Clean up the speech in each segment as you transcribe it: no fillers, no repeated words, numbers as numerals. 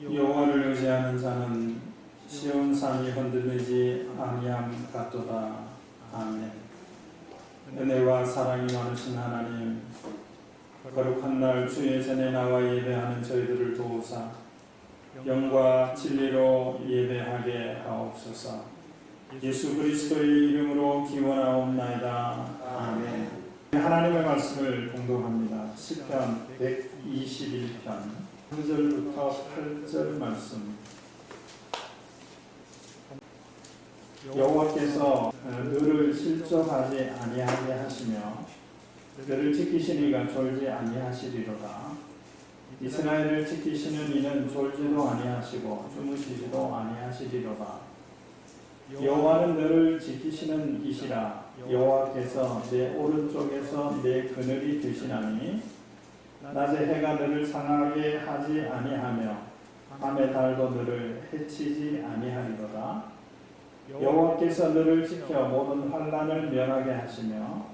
여호와를 의지하는 자는 시온 산이 흔들리지 아니함 같도다. 아멘. 은혜와 사랑이 많으신 하나님, 거룩한 날 주의 전에 나와 예배하는 저희들을 도우사 영과 진리로 예배하게 하옵소서. 예수 그리스도의 이름으로 기원하옵나이다. 아멘. 하나님의 말씀을 공독합니다. 시편 121편 1절부터 8절 말씀. 여호와께서 너를 실족하지 아니하게 하시며 너를 지키시니가 졸지 아니하시리로다. 이스라엘을 지키시는 이는 졸지도 아니하시고 주무시지도 아니하시리로다. 여호와는 너를 지키시는 이시라. 여호와께서 내 오른쪽에서 내 그늘이 되시나니 낮에 해가 너를 상하게 하지 아니하며 밤의 달도 너를 해치지 아니하리로다. 여호와께서 너를 지켜 모든 환난을 면하게 하시며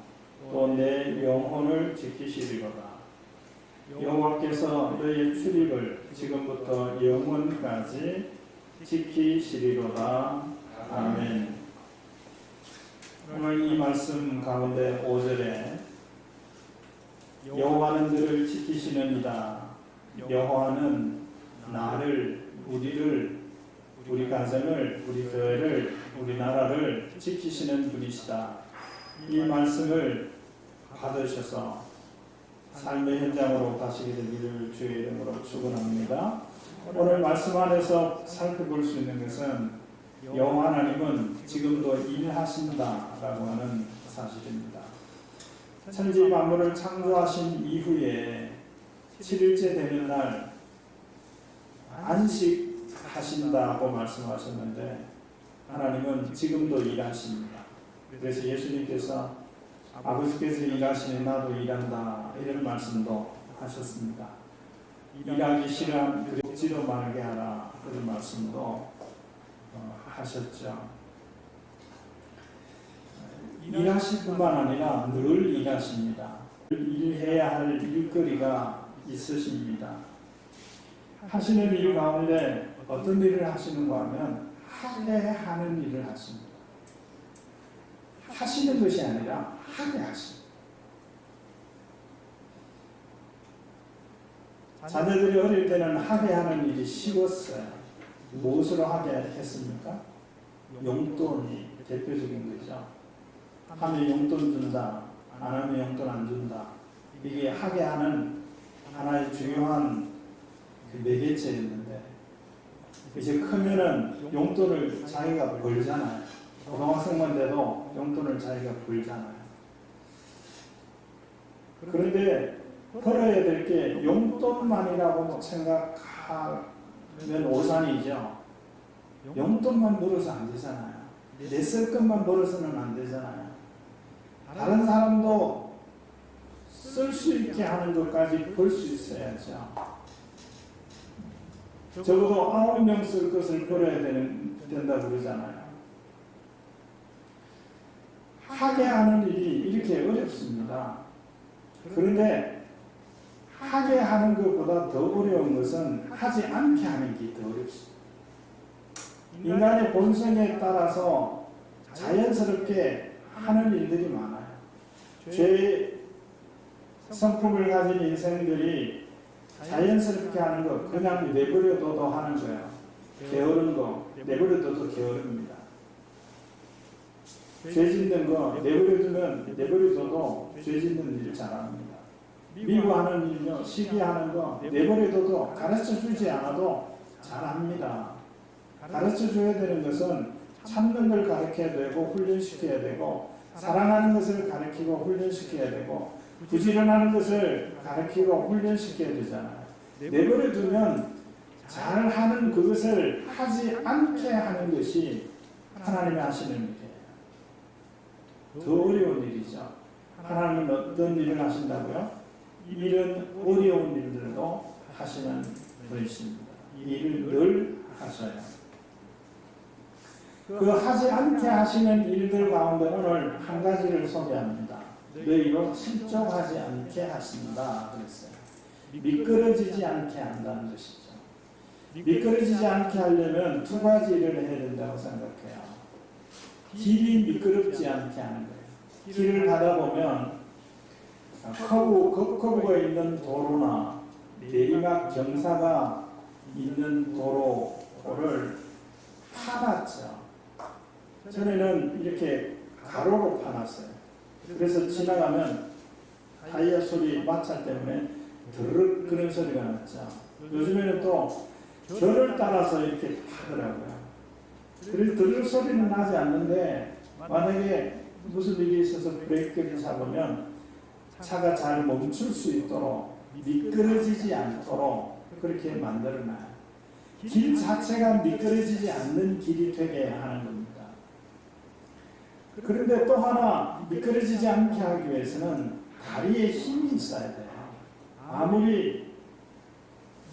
또 내 영혼을 지키시리로다. 여호와께서 너의 출입을 지금부터 영원까지 지키시리로다. 아멘. 오늘 이 말씀 가운데 5절에 여호와는 너를 지키시는 이다. 여호와는 나를, 우리를, 우리 가정을, 우리 교회를, 우리 나라를 지키시는 분이시다. 이 말씀을 받으셔서 삶의 현장으로 가시게 되기를 주의 이름으로 축원합니다. 오늘 말씀 안에서 살펴볼 수 있는 것은 여호와 하나님은 지금도 일하신다라고 하는 사실입니다. 천지 만물을 창조하신 이후에 7일째 되는 날 안식하신다고 말씀하셨는데 하나님은 지금도 일하십니다. 그래서 예수님께서 아버지께서 일하시니 나도 일한다 이런 말씀도 하셨습니다. 일하기 싫으면 먹지도 말게 하라 그런 말씀도 하셨죠. 일하실 뿐만 아니라 늘 일하십니다. 일해야 할 일거리가 있으십니다. 하시는 일 가운데 어떤 일을 하시는가 하면 하는 일을 하십니다. 하시는 것이 아니라 하게 하십니다. 자녀들이 어릴 때는 하게 하는 일이 쉬웠어요. 무엇으로 하게 했습니까? 용돈이 대표적인 거죠. 하면 용돈 준다, 안 하면 용돈 안 준다. 이게 하게 하는 하나의 중요한 매개체였는데 이제 크면은 용돈을 자기가 벌잖아요. 고등학생만 돼도 용돈을 자기가 벌잖아요. 그런데 벌어야 될 게 용돈만이라고 생각하면 오산이죠. 용돈만 벌어서 안 되잖아요. 내 쓸 것만 벌어서는 안 되잖아요. 다른 사람도 쓸 수 있게 하는 것까지 벌 수 있어야죠. 적어도 9명 쓸 것을 벌어야 된다고 그러잖아요. 하게 하는 일이 이렇게 어렵습니다. 그런데 하게 하는 것보다 더 어려운 것은 하지 않게 하는 게 더 어렵습니다. 인간의 본성에 따라서 자연스럽게 하는 일들이 많아요. 죄의 성품을 가진 인생들이 자연스럽게 하는 거 그냥 내버려둬도 하는 거예요. 게으른 거 내버려둬도 게으릅니다. 죄 짓는 거 내버려둬도 죄 짓는 일을 잘합니다. 미워하는 일요, 시기하는 거 내버려둬도 가르쳐주지 않아도 잘합니다. 가르쳐줘야 되는 것은 참는 걸 가르쳐야 되고 훈련시켜야 되고 사랑하는 것을 가르치고 훈련시켜야 되고 부지런하는 것을 가르치고 훈련시켜야 되잖아요. 내버려두면 잘하는 그것을 하지 않게 하는 것이 하나님이 하시는 일이에요. 더 어려운 일이죠. 하나님은 어떤 일을 하신다고요? 이런 어려운 일들도 하시는 분이십니다. 이 일을 늘 하셔요. 그 하지 않게 하시는 일들 가운데 오늘 한 가지를 소개합니다. 너희로 실족하지 않게 하신다 그랬어요. 미끄러지지 않게 한다는 것이죠. 미끄러지지 않게 하려면 두 가지 일을 해야 된다고 생각해요. 길이 미끄럽지 않게 하는 거예요. 길을 가다 보면 커브가 있는 도로나 내리막 경사가 있는 도로를 파놨죠. 전에는 이렇게 가로로 파놨어요. 그래서 지나가면 타이어 소리, 마찰 때문에 드르륵 그런 소리가 났죠. 요즘에는 또 결을 따라서 이렇게 타더라고요. 그래서 드르륵 소리는 나지 않는데 만약에 무슨 일이 있어서 브레이크를 잡으면 차가 잘 멈출 수 있도록 미끄러지지 않도록 그렇게 만들어놔요. 길 자체가 미끄러지지 않는 길이 되게 하는 겁니다. 그런데 또 하나 미끄러지지 않게 하기 위해서는 다리에 힘이 있어야 돼요. 아무리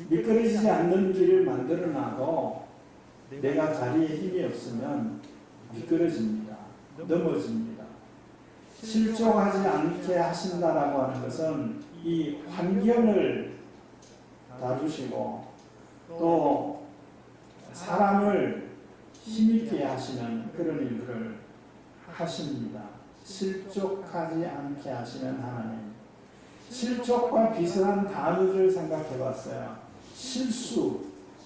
미끄러지지 않는 길을 만들어놔도 내가 다리에 힘이 없으면 미끄러집니다. 넘어집니다. 실족하지 않게 하신다라고 하는 것은 이 환경을 다루시고 또 사람을 힘있게 하시는 그런 일들을 하십니다. 실족하지 않게 하시는 하나님. 실족과 비슷한 단어를 생각해 봤어요.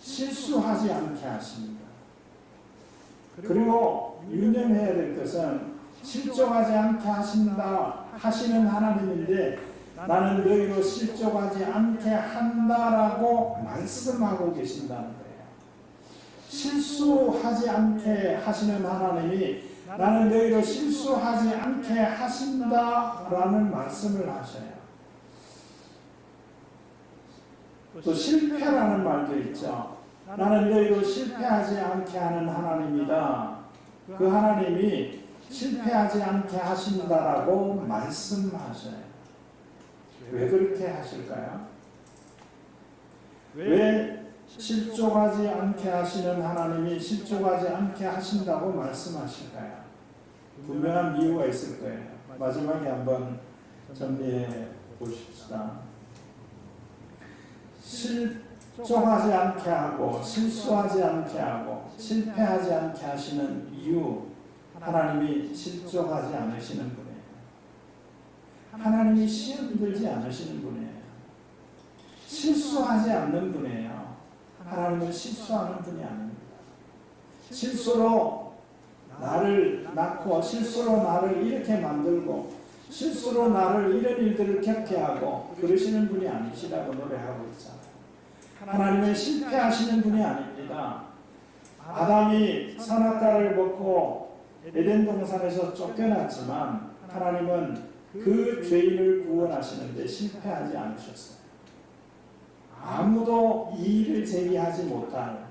실수하지 않게 하십니다. 그리고 유념해야 될 것은 실족하지 않게 하시는 하나님인데 나는 너희로 실족하지 않게 한다라고 말씀하고 계신다는 거예요. 실수하지 않게 하시는 하나님이 나는 너희로 실수하지 않게 하신다라는 말씀을 하셔요. 또 실패라는 말도 있죠. 나는 너희로 실패하지 않게 하는 하나님이다. 그 하나님이 실패하지 않게 하신다라고 말씀하셔요. 왜 그렇게 하실까요? 왜 실족하지 않게 하시는 하나님이 실족하지 않게 하신다고 말씀하실까요? 분명한 이유가 있을 거예요. 마지막에 한번 정리해 보십시다. 실족하지 않게 하고 실수하지 않게 하고 실패하지 않게 하시는 이유, 하나님이 실족하지 않으시는 분이에요. 하나님이 시험 들지 않으시는 분이에요. 실수하지 않는 분이에요. 하나님은 실수하는 분이 아닙니다. 실수로 나를 낳고 실수로 나를 이렇게 만들고 실수로 나를 이런 일들을 겪게 하고 그러시는 분이 아니시라고 노래하고 있잖아요. 하나님은 실패하시는 분이 아닙니다. 아담이 선악과를 먹고 에덴 동산에서 쫓겨났지만 하나님은 그 죄인을 구원하시는데 실패하지 않으셨어요. 아무도 이의를 제기하지 못한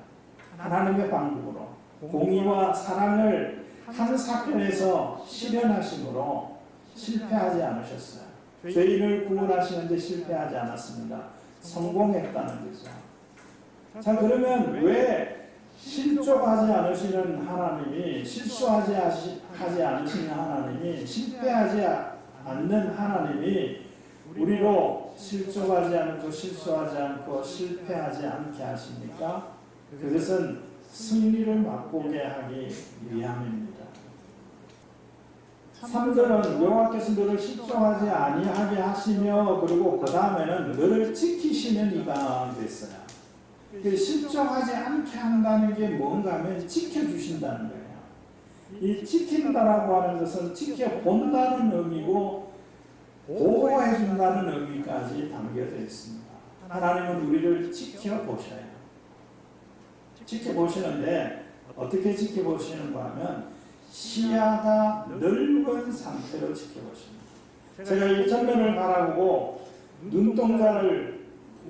하나님의 방법으로 공의와 사랑을 한 사건에서 실현하심으로 실패하지 않으셨어요. 죄인을 구원하시는데 실패하지 않았습니다. 성공했다는 거죠. 자, 그러면 왜 실족하지 않으시는 하나님이, 실수하지 않으시는 하나님이, 실패하지 않는 하나님이 우리로 실족하지 않고 실수하지 않고 실패하지 않게 하십니까? 그것은 승리를 맛보게 하기 위함입니다. 3절은 여호와께서 너를 실족하지 아니하게 하시며 그리고 그 다음에는 너를 지키시는 이가 됐어요. 실족하지 않게 한다는 게 뭔가 하면 지켜주신다는 거예요. 이 지킨다라고 하는 것은 지켜본다는 의미고 보호해준다는 의미까지 담겨져 있습니다. 하나님은 우리를 지켜보셔요. 지켜보시는데 어떻게 지켜보시는가 하면 시야가 넓은 상태로 지켜보십니다. 제가 이 전면을 바라보고 눈동자를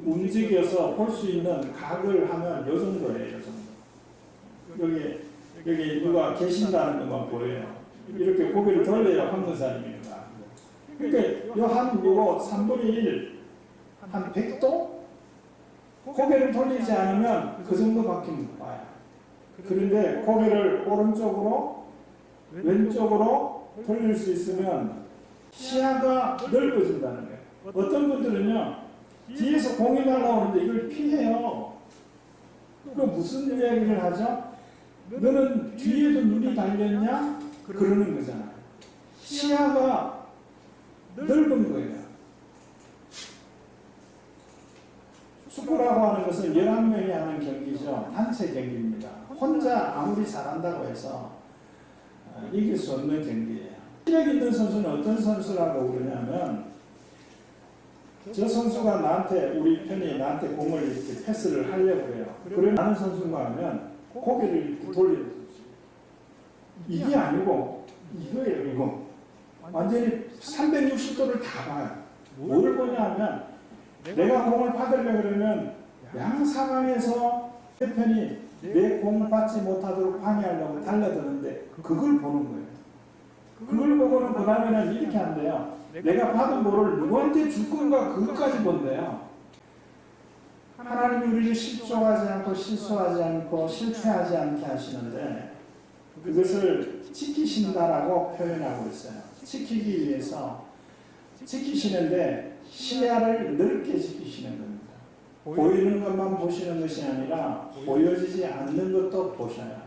움직여서 볼 수 있는 각을 하면 요 정도예요. 요 정도. 여기 누가 계신다는 것만 보여요. 이렇게 고개를 돌려야 황금사님입니다. 그러니까 요거 3분의 1, 한 100도? 고개를 돌리지 않으면 그 정도밖에 못 봐요. 그런데 고개를 오른쪽으로 왼쪽으로 돌릴 수 있으면 시야가 넓어진다는 거예요. 어떤 분들은요 뒤에서 공이 날아오는데 이걸 피해요. 그 무슨 이야기를 하죠? 너는 뒤에도 눈이 달렸냐? 그러는 거잖아요. 시야가 넓은 거예요. 축구라고 하는 것은 11명이 하는 경기죠. 단체 경기입니다. 혼자 아무리 잘한다고 해서 이길 수 없는 경기예요. 실력 있는 선수는 어떤 선수라고 그러냐면, 저 선수가 나한테, 우리 편이 나한테 공을 이렇게 패스를 하려고 해요. 그러면 다른 선수가 하면 고개를 이렇게 돌려주지. 이게 아니고 이거예요. 이거 완전히 360도를 다 봐요. 뭘 보냐면, 내가 공을 받으려고 그러면 양 상황에서 편이 내 공을 받지 못하도록 방해하려고 달려드는데 그걸 보는 거예요. 그걸 보고는 그 다음에는 이렇게 한대요. 내가 받은 볼을 누구한테 줄 건가 그것까지 본대요. 하나님이 우리를 실족하지 않고 실수하지 않고 실패하지 않게 하시는데 그것을 지키신다라고 표현하고 있어요. 지키기 위해서 지키시는데 시야를 넓게 지키시는 겁니다. 보이는 것만 보시는 것이 아니라 보여지지 않는 것도 보셔야.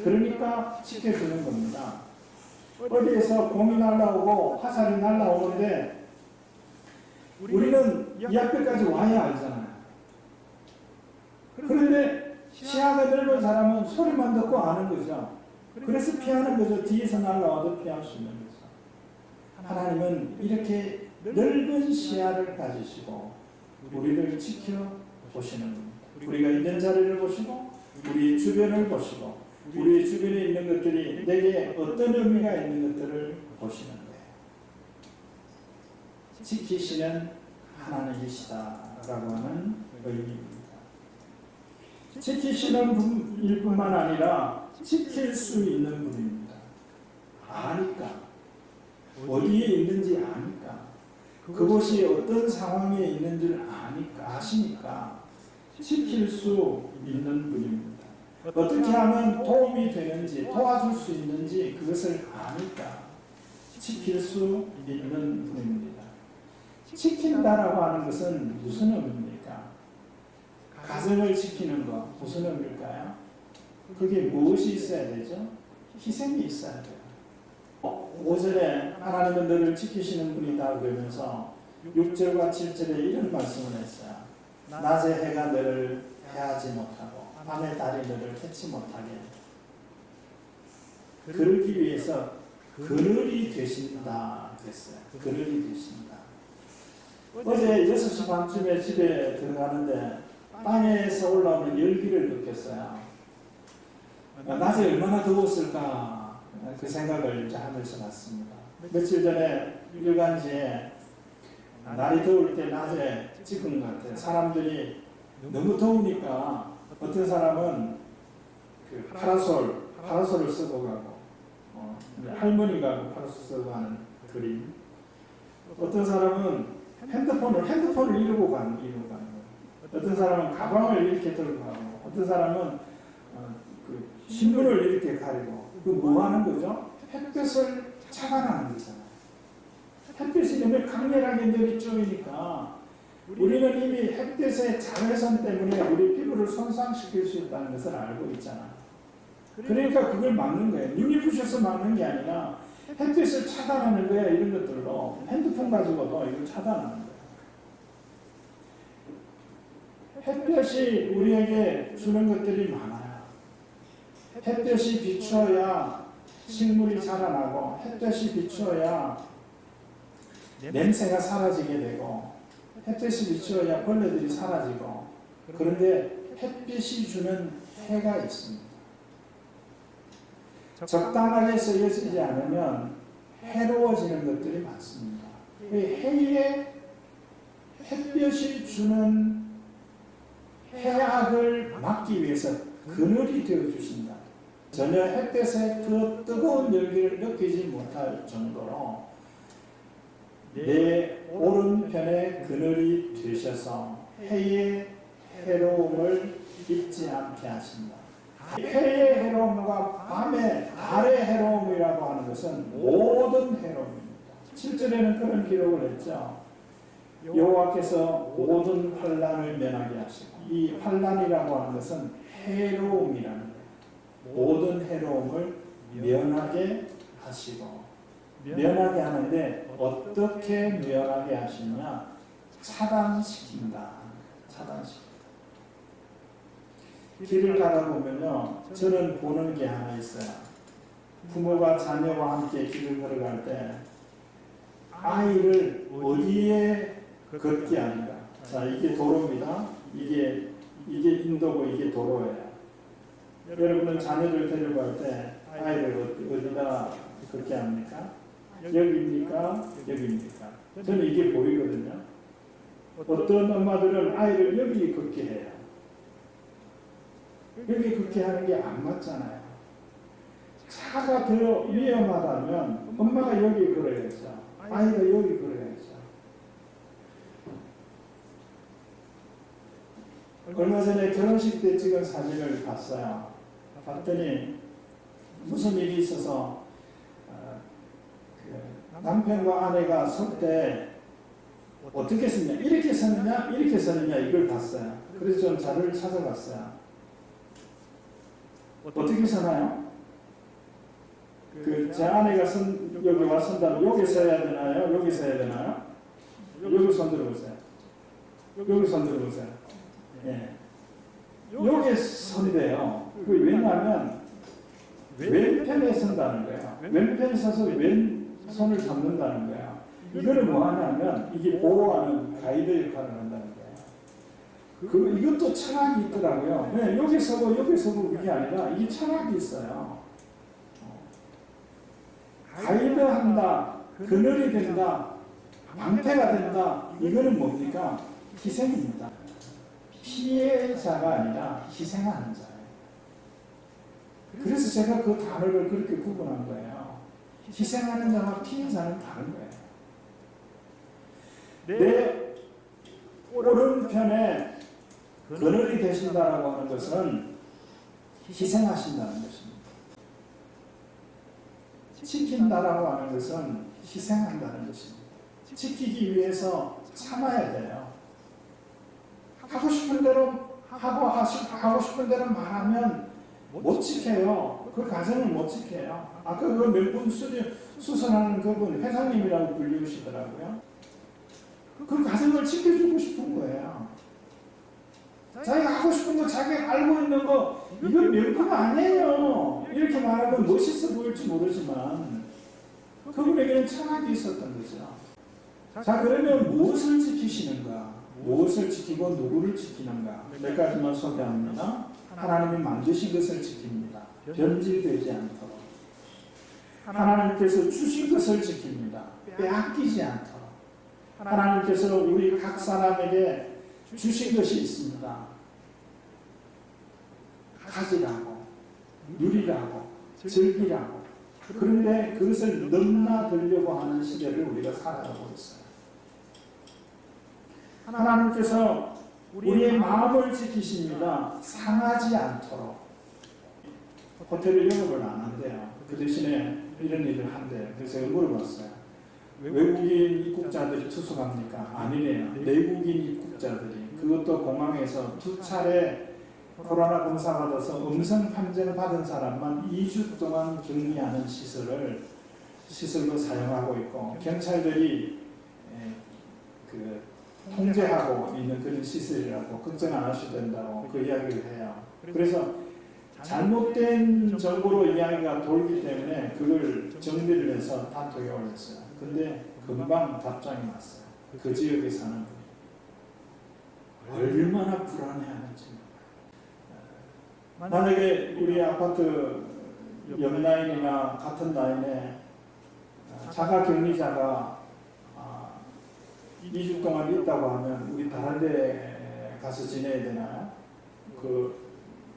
그러니까 지켜주는 겁니다. 어디에서 공이 날라오고 화살이 날라오는데 우리는 이 앞에까지 와야 알잖아요. 그런데 시야가 넓은 사람은 소리만 듣고 아는 거죠. 그래서 피하는 거죠. 뒤에서 날라와도 피할 수 있는 거죠. 하나님은 이렇게 넓은 시야를 가지시고 우리를 지켜보시는 겁니다. 우리가 있는 자리를 보시고 우리 주변을 보시고 우리 주변에 있는 것들이 내게 어떤 의미가 있는 것들을 보시는 거예요. 지키시는 하나님이시다라고 하는 의미입니다. 지키시는 분일 뿐만 아니라 지킬 수 있는 분입니다. 아니까. 어디에 있는지 아니까. 그것이 어떤 상황에 있는 줄 아니까, 아시니까 지킬 수 있는 분입니다. 어떻게 하면 도움이 되는지, 도와줄 수 있는지 그것을 아니까 지킬 수 있는 분입니다. 지킨다라고 하는 것은 무슨 의미입니까? 가정을 지키는 것, 무슨 의미일까요? 그게 무엇이 있어야 되죠? 희생이 있어야 돼요. 5절에 하나님은 너를 지키시는 분이다 그러면서 6절과 7절에 이런 말씀을 했어요. 낮에 해가 너를 해하지 못하고 밤에 달이 너를 해치 못하게 그러기 위해서 그늘이 되신다 그랬어요. 그늘이 되신다. 어제 6시 반쯤에 집에 들어가는데 땅에서 올라오는 열기를 느꼈어요. 낮에 얼마나 더웠을까 그 생각을 하면서 갔습니다. 며칠 전에 일간지에 날이 더울 때 낮에 찍은 것 같아요. 사람들이 너무 더우니까 어떤 사람은 그 파라솔을 쓰고 가고 할머니가 파라솔 쓰고 하는 그림. 어떤 사람은 핸드폰을 이루고 가는 거예요. 어떤 사람은 가방을 이렇게 들고 가고, 어떤 사람은 그 신문을 이렇게 가리고. 그 뭐 하는 거죠? 햇볕을 차단하는 거잖아요. 햇빛이 너무 강렬하게 내리쬐니까 우리는 이미 햇빛의 자외선 때문에 우리 피부를 손상시킬 수 있다는 것을 알고 있잖아요. 그러니까 그걸 막는 거예요. 눈이 부셔서 막는 게 아니라 햇빛을 차단하는 거예요. 이런 것들로 핸드폰 가지고도 이걸 차단하는 거예요. 햇볕이 우리에게 주는 것들이 많아요. 햇볕이 비추어야 식물이 자라나고 햇볕이 비추어야 냄새가 사라지게 되고 햇볕이 비추어야 벌레들이 사라지고 그런데 햇빛이 주는 해가 있습니다. 적당하게 쓰여지지 않으면 해로워지는 것들이 많습니다. 해에 햇볕이 주는 해악을 막기 위해서 그늘이 되어주신다. 전혀 햇볕의 그 뜨거운 열기를 느끼지 못할 정도로 내 오른편에 그늘이 되셔서 해의 해로움을 입지 않게 하신다. 해의 해로움과 밤의 달의 해로움이라고 하는 것은 모든 해로움입니다. 7절에는 그런 기록을 했죠. 여호와께서 모든 환난을 면하게 하시고, 이 환난이라고 하는 것은 해로움이라는 거예요. 모든 해로움을 면하게 하시고, 면하게 하는데 어떻게 면하게 하시냐? 차단시킨다. 차단시킨다. 길을 가다 보면요, 저는 보는 게 하나 있어요. 부모가 자녀와 함께 길을 걸어갈 때 아이를 어디에 걷게 하는가? 자, 이게 도로입니다. 이게 인도고 이게 도로예요. 여러분은 자녀를 데려갈 때 아이를 어디다 걷게 합니까? 여기입니까? 여기입니까? 저는 이게 보이거든요. 어떤 엄마들은 아이를 여기 걷게 해요. 여기 걷게 하는 게 안 맞잖아요. 차가 더 위험하다면 엄마가 여기 걸어야죠. 아이가 여기 걸어야죠. 얼마 전에 결혼식 때 찍은 사진을 봤어요. 봤더니 무슨 일이 있어서 남편과 아내가 설 때 어떻게 서냐, 이렇게 서느냐, 이렇게 서느냐, 이걸 봤어요. 그래서 좀 자료를 찾아봤어요. 어떻게 서나요? 제 아내가 여기 와 선다면 여기 서야 되나요? 여기 서야 되나요? 여기 손 들어보세요. 여기 손 들어보세요. 예. 여기 선대요. 왜냐하면 왼편에 선다는 거예요. 왼편에 서서 왼손을 잡는다는 거예요. 이거는 뭐 하냐면 이게 보호하는 가이드 역할을 한다는 거예요. 이것도 철학이 있더라고요. 네, 여기 서고 여기 서고 그게 아니라 이게 철학이 있어요. 가이드한다, 그늘이 된다, 방패가 된다. 이거는 뭡니까? 희생입니다. 피해자가 아니라 희생하는 자예요. 그래서 제가 그 단어를 그렇게 구분한 거예요. 희생하는 자와 피해자는 다른 거예요. 내 오른편에 그늘이 되신다라고 하는 것은 희생하신다는 것입니다. 지킨다라고 하는 것은 희생한다는 것입니다. 지키기 위해서 참아야 돼요. 하고 싶은 대로 하고 싶은 대로 말하면 못 지켜요. 그 가정을 못 지켜요. 아까 그 명분 수선하는 그분 회장님이라고 불리우시더라고요. 그 가정을 지켜주고 싶은 거예요. 자기가 하고 싶은 거, 자기가 알고 있는 거, 이건 명분 아니에요. 이렇게 말하면 멋있어 보일지 모르지만 그분에게는 철학이 있었던 거죠. 자, 그러면 무엇을 지키시는가? 무엇을 지키고 누구를 지키는가? 몇 가지만 소개합니다. 하나님이 만드신 것을 지킵니다. 변질되지 않도록. 하나님께서 주신 것을 지킵니다. 빼앗기지 않도록. 하나님께서 우리 각 사람에게 주신 것이 있습니다. 가지라고, 누리라고, 즐기라고. 그런데 그것을 넘나들려고 하는 시대를 우리가 살아가고 있어요. 하나님께서 우리의 마음을 지키십니다. 상하지 않도록. 호텔을 영업을 안 한대요. 그 대신에 이런 일을 한대요. 그래서 제가 물어봤어요. 외국인 입국자들이 투숙합니까? 아니래요. 내국인 입국자들이. 그것도 공항에서 2차례 코로나 검사 받아서 음성 판정 받은 사람만 2주 동안 격리하는 시설로 사용하고 있고, 경찰들이 통제하고 있는 그런 시설이라고 걱정 안 하셔도 된다고 그 이야기를 해요. 그래서 잘못된 정보로 이야기가 돌기 때문에 그걸 정리를 해서 단톡에 올렸어요. 근데 금방 답장이 왔어요. 그 지역에 사는 분이 얼마나 불안해하는지. 만약에 우리 아파트 옆 라인이나 같은 라인에 자가격리자가 2주 동안 있다고 하면 우리 다른 데 가서 지내야 되나요?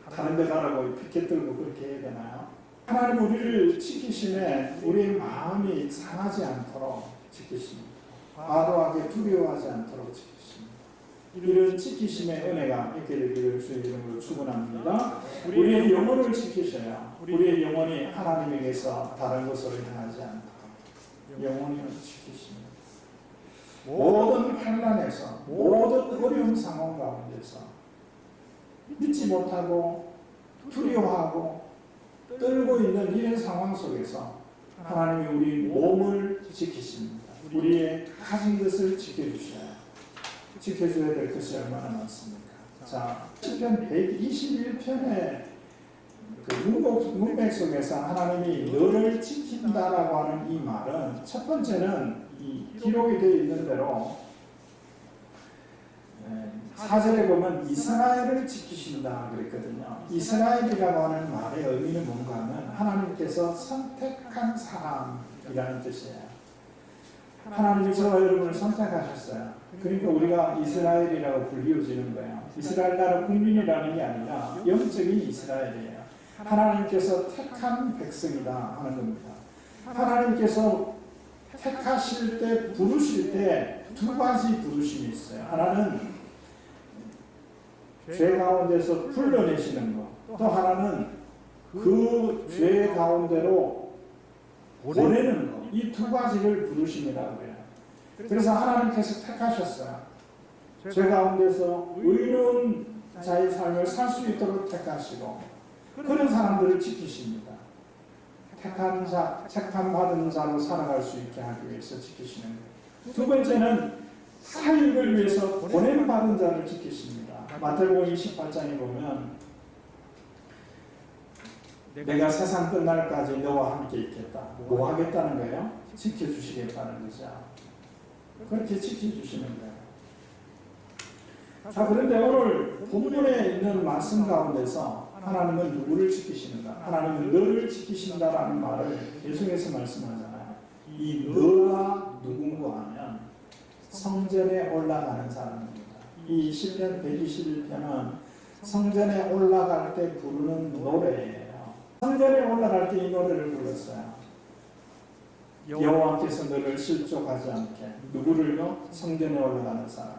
다른 데 가라고 피켓 들고 그렇게 해야 되나요? 하나님 우리를 지키심에 우리의 마음이 상하지 않도록 지키십니다. 과도하게 두려워하지 않도록 지키십니다. 이런 지키심의 은혜가 있게 되기를 주의 이름으로 축원합니다. 우리의 영혼을 지키셔야 우리의 영혼이 하나님에게서 다른 곳으로 향하지 않도록 영혼을 지키십니다. 모든 환난에서, 모든 어려운 상황 가운데서 믿지 못하고 두려워하고 떨고 있는 이런 상황 속에서 하나님이 우리 몸을 지키십니다. 우리의 가진 것을 지켜주셔야, 지켜줘야 될 것이 얼마나 많습니까? 자, 시편 121편의 그 문맥 속에서 하나님이 너를 지킨다라고 하는 이 말은, 첫 번째는 이 기록이 되어 있는 대로 4절에 보면 이스라엘을 지키신다 그랬거든요. 이스라엘이라고 하는 말의 의미는 뭔가 하면 하나님께서 선택한 사람이라는 뜻이에요. 하나님이 저와 여러분을 선택하셨어요. 그러니까 우리가 이스라엘이라고 불리워지는 거예요. 이스라엘 나라 국민이라는 게 아니라 영적인 이스라엘이에요. 하나님께서 택한 백성이다 하는 겁니다. 하나님께서 택하실 때, 부르실 때 두 가지 부르심이 있어요. 하나는 죄 가운데서 불러내시는 것, 또 하나는 그 죄 가운데로 보내는 것. 이 두 가지를 부르심이라고 해요. 그래서 하나님께서 택하셨어요. 죄 가운데서 의로운 자의 삶을 살 수 있도록 택하시고, 그런 사람들을 지키십니다. 택한 자, 택함받은 자로 살아갈 수 있게 하기 위해서 지키시는 거예요. 두 번째는 사역을 위해서 보냄받은 자를 지키십니다. 마태복음 28장에 보면 내가 세상 끝날까지 너와 함께 있겠다. 뭐 하겠다는 거예요? 지켜주시겠다는 거죠. 그렇게 지켜주시는 거예요. 자, 그런데 오늘 본문에 있는 말씀 가운데서 하나님은 누구를 지키시는가? 하나님은 너를 지키신다라는 말을 계속해서 말씀하잖아요. 이 너가 누군가 하면 성전에 올라가는 사람입니다. 이 시편 121편은 성전에 올라갈 때 부르는 노래예요. 성전에 올라갈 때 이 노래를 불렀어요. 여호와께서 너를 실족하지 않게, 누구를요? 성전에 올라가는 사람,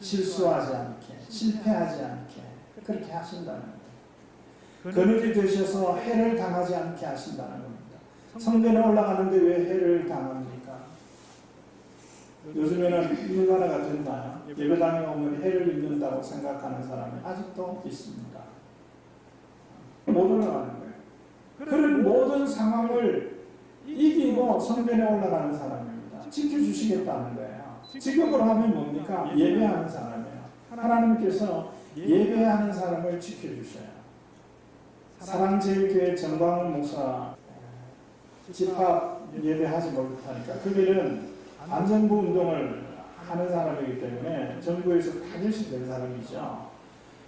실수하지 않게, 실패하지 않게 그렇게 하신다는 거예요. 그늘이 되셔서 해를 당하지 않게 하신다는 겁니다. 성전에 올라가는데 왜 해를 당합니까? 요즘에는 인간화가 됐나요? 예배당에 오면 해를 입는다고 생각하는 사람이 아직도 있습니다. 못 올라가는 거예요. 그런 모든 상황을 이기고 성전에 올라가는 사람입니다. 지켜주시겠다는 거예요. 직업으로 하면 뭡니까? 예배하는 사람이에요. 하나님께서 예배하는 사람을 지켜주셔요. 사랑제일교회 정광훈 목사 집합 예배하지 못하니까, 그들은 안전부 운동을 하는 사람이기 때문에 정부에서 타겟이 된 사람이죠.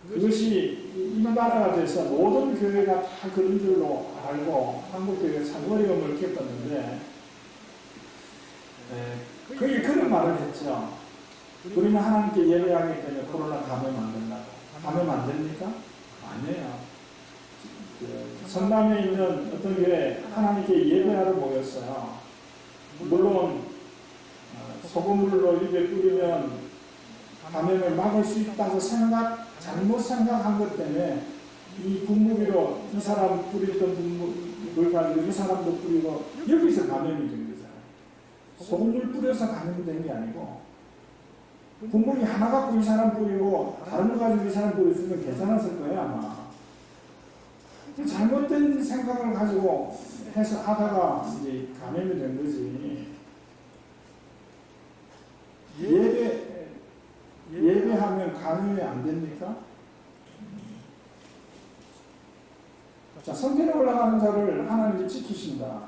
그것이 일반화가 돼서 모든 교회가 다 그런 줄로 알고 한국교회가 참 어려움을 겪었는데, 그게 그런 말을 했죠. 우리는 하나님께 예배하기 때문에 코로나 감염 안 된다고. 감염 안 됩니까? 아니에요. 성남에 있는 어떤 교회 하나님께 예배하러 모였어요. 물론 소금물로 입에 뿌리면 감염을 막을 수 있다고 잘못 생각한 것 때문에 이 분무기로 이 사람 뿌리던 분무를 가지고 이 사람도 뿌리고 여기서 감염이 된 거잖아요. 소금물 뿌려서 감염이 된 게 아니고, 분무기 하나 갖고 이 사람 뿌리고 다른 거 가지고 이 사람 뿌렸으면 괜찮았을 거예요 아마. 잘못된 생각을 가지고 해서 하다가 이제 감염이 된 거지. 예배하면 감염이 안 됩니까? 자, 성전에 올라가는 자를 하나님이 지키신다.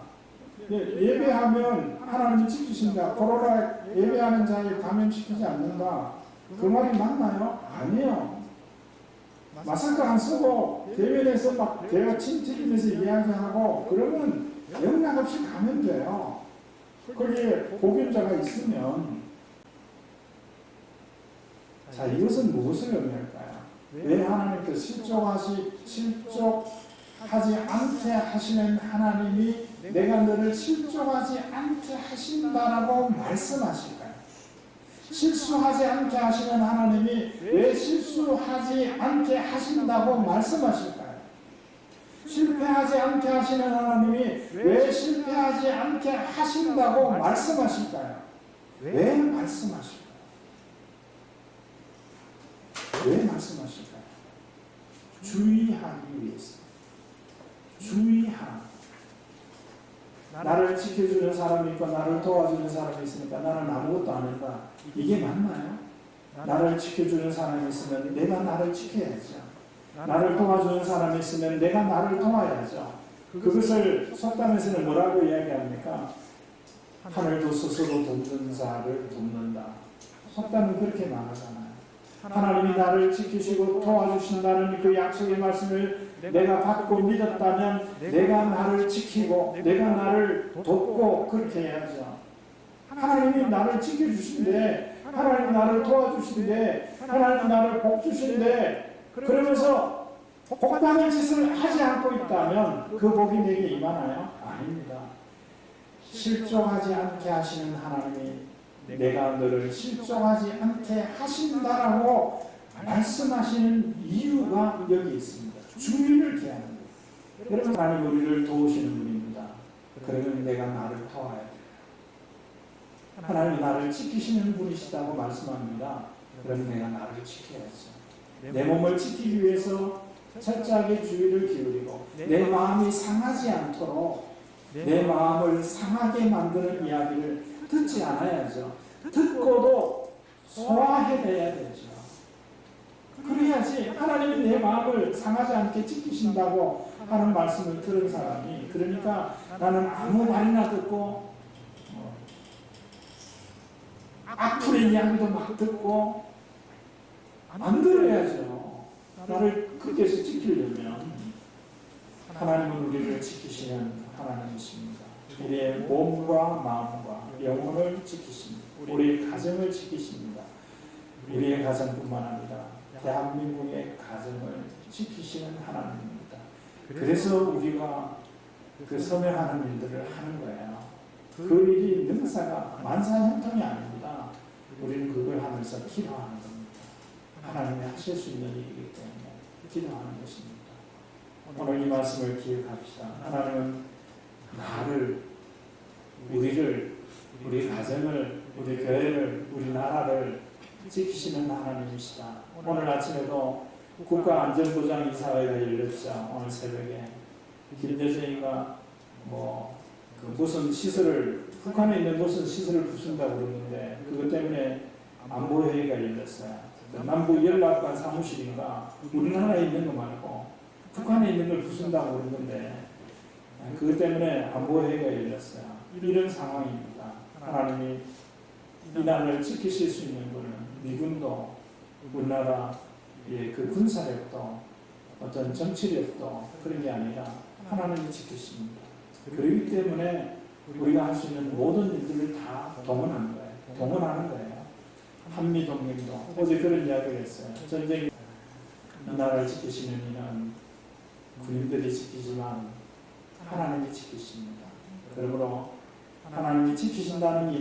예배하면 하나님이 지키신다. 코로나 예배하는 자를 감염시키지 않는다. 그 말이 맞나요? 아니에요. 마스크 안 쓰고 대면에서 막 대화 침 튀기면서 이야기하고 그러면 영락없이 감염돼요. 거기에 복균자가 있으면. 자, 이것은 무엇을 의미할까요? 왜 하나님께서 실족하지 않게 하시는 하나님이 내가 너를 실족하지 않게 하신다라고 말씀하실까요? 실수하지 않게 하시는 하나님이 왜 실수하지 않게 하신다고 말씀하실까요? 실패하지 않게 하시는 하나님이 왜 실패하지 않게 하신다고 말씀하실까요? 왜 말씀하실까요? 왜 말씀하실까요? 주의하기 위해서. 주의하라. 나를 지켜주는 사람이 있고 나를 도와주는 사람이 있으니까 나는 아무것도 안 한다. 이게 맞나요? 나를 지켜주는 사람이 있으면 내가 나를 지켜야죠. 나를 도와주는 사람이 있으면 내가 나를 도와야죠. 그것을 속담에서는 뭐라고 이야기합니까? 하늘도 스스로 돕는 자를 돕는다. 속담은 그렇게 말하잖아요. 하나님이 나를 지키시고 도와주신다는 그 약속의 말씀을 내가 받고 믿었다면 내가 나를 지키고 내가 나를 돕고 그렇게 해야죠. 하나님이 나를 지켜주신대, 하나님이 나를 도와주신대, 하나님이 나를 복주신대, 그러면서 복받는 짓을 하지 않고 있다면 그 복이 내게 임하나요? 아닙니다. 실족하지 않게 하시는 하나님이 내가 너를 실족하지 않게 하신다라고 말씀하시는 이유가 여기 있습니다. 주의를 기하는 거예요. 여러분, 하나님 우리를 도우시는 분입니다. 그러면 내가 나를 도와야 돼요. 하나님이 나를 지키시는 분이시다고 말씀합니다. 그러면 내가 나를 지켜야죠. 내 몸을 지키기 위해서 철저하게 주의를 기울이고 내 마음이 상하지 않도록 내 마음을 상하게 만드는 이야기를 듣지 않아야죠. 듣고도 소화해내야 되죠. 그래야지 하나님이 내 마음을 상하지 않게 지키신다고 하는 말씀을 들은 사람이, 그러니까 나는 아무 말이나 듣고 악플의 이야기도 막 듣고 안 들어야죠. 나를 그렇게서 지키려면 하나님은 우리를 지키시는 하나님이십니다. 우리의 몸과 마음과 영혼을 지키십니다. 우리의 가정을 지키십니다. 우리의 가정뿐만 아니라 대한민국의 가정을 지키시는 하나님입니다. 그래서 우리가 그 서명하는 일들을 하는 거예요. 그 일이 능사가 만사형통이 아닙니다. 우리는 그걸 하면서 기도하는 겁니다. 하나님이 하실 수 있는 일이기 때문에 기도하는 것입니다. 오늘 이 말씀을 기억합시다. 하나님은 나를, 우리를, 우리 가정을, 우리 교회를, 우리 나라를 지키시는 하나님이시다. 오늘 아침에도 국가안전보장 이사회가 열렸죠. 오늘 새벽에 김여정이가 무슨 시설을, 북한에 있는 무슨 시설을 부순다고 그러는데 그것 때문에 안보회의가 열렸어요. 남부 연락관 사무실인가 우리나라에 있는 거 말고 북한에 있는 걸 부순다고 그러는데 그것 때문에 안보회의가 열렸어요. 이런 상황입니다. 하나님이 이 나라를 지키실 수 있는 분은 미군도 우리나라의 그 군사력도 어떤 정치력도 그런 게 아니라 하나님이 지키십니다. 그렇기 때문에 우리가 할 수 있는 모든 일들을 다 동원하는 거예요. 동원하는 거예요. 한미동맹도 어제 그런 이야기를 했어요. 전쟁이 이 나라를 지키시는 이는 군인들이 지키지만 하나님이 지키십니다. 그러므로 하나님이 지키신다는 이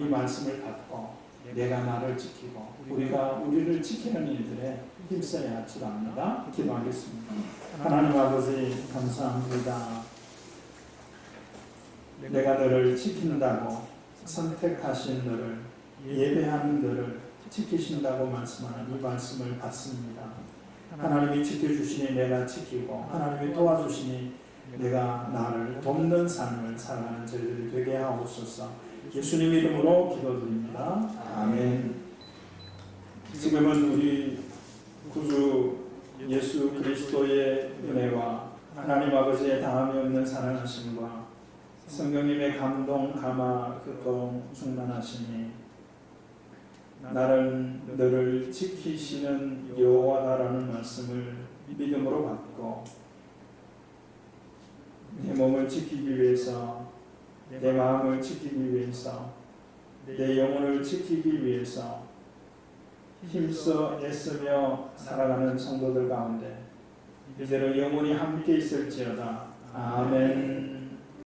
말씀을 받고 내가 나를 지키고 우리가 우리를 지키는 일들에 힘써야 할 줄 압니다. 기도하겠습니다. 하나님 아버지 감사합니다. 내가 너를 지킨다고 선택하신 너를, 예배하는 너를 지키신다고 말씀하는 이 말씀을 받습니다. 하나님이 지켜주시니 내가 지키고 하나님이 도와주시니 내가 나를 돕는 삶을 살아가는 저희들이 되게 하옵소서. 예수님 이름으로 기도드립니다. 아멘. 지금은 우리 구주 예수 그리스도의 은혜와 하나님 아버지의 다함이 없는 사랑하심과 성령님의 감동, 감화, 교통, 충만하심이 나는 너를 지키시는 여호와다라는 말씀을 믿음으로 받고 내 몸을 지키기 위해서, 내 마음을 지키기 위해서, 내 영혼을 지키기 위해서 힘써 애쓰며 살아가는 성도들 가운데 이제는 영원히 함께 있을지어다. 아멘.